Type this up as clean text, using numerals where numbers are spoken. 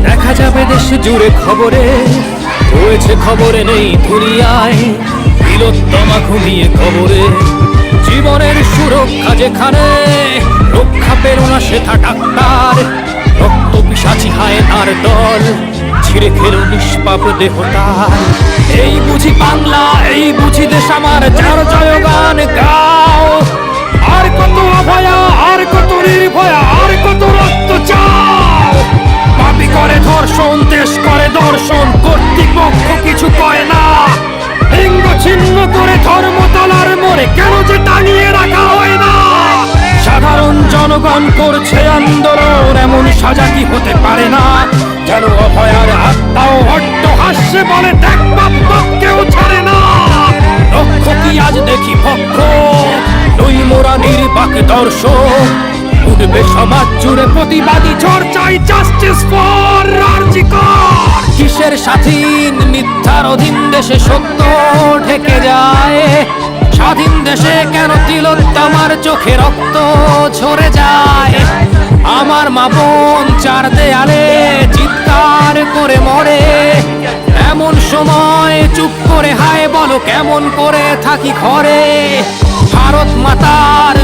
দেখা যাবে দেশ জুড়ে খবরে, রয়েছে খবরে নেই দুনিয়ায় তিলোত্তমা ঘুমিয়ে খবরে। জীবনের সুরক্ষা যেখানে, রক্ষা পেল না সেথা ডাক্তার। রক্ত পিশাচি হায়নার দল ছিঁড়ে খেল নিষ্পাপ দেহতার। এই বুঝি বাংলা, এই বুঝি দেশ আমার, যার জয়গান গাও। আর কত অভয়া, আর কত নির্ভয়া, আর কত রক্ত চাও। পাপী করে ধর্ষণ, দেশ করে দর্শন, কর্তৃপক্ষ কিছু কয় না। লিঙ্গ ছিন্ন করে ধর্মতলার মোড়ে কেন যে টানিয়ে রাখা হয় না। সাধারণ জনগণ করছে আন্দোলন, এমন সাজা কি হতে পারে না। যেন অভয়ার আত্মাও হট্ট হাসছে বলে, দেখ বাপ কেউ ছাড়ে না। লক্ষ কি আজ দেখি পক্ষ, নই মোরা নির্বাক দর্শক। উঠবে সমাজ জুড়ে প্রতিবাদী ঝড়, চাই জাস্টিস ফর আরজিকর। কিসের স্বাধীন, মিথ্যার অধীন দেশে সত্য ঢেকে যায়। স্বাধীন দেশে কেন তিলোত্তমার চোখে রক্ত ঝরে যায়। আমার মা বোন চার দেয়ালে চিৎকার করে মরে, এমন সময় চুপ করে হায় বলো কেমন করে থাকি ঘরে। ভারত মাতার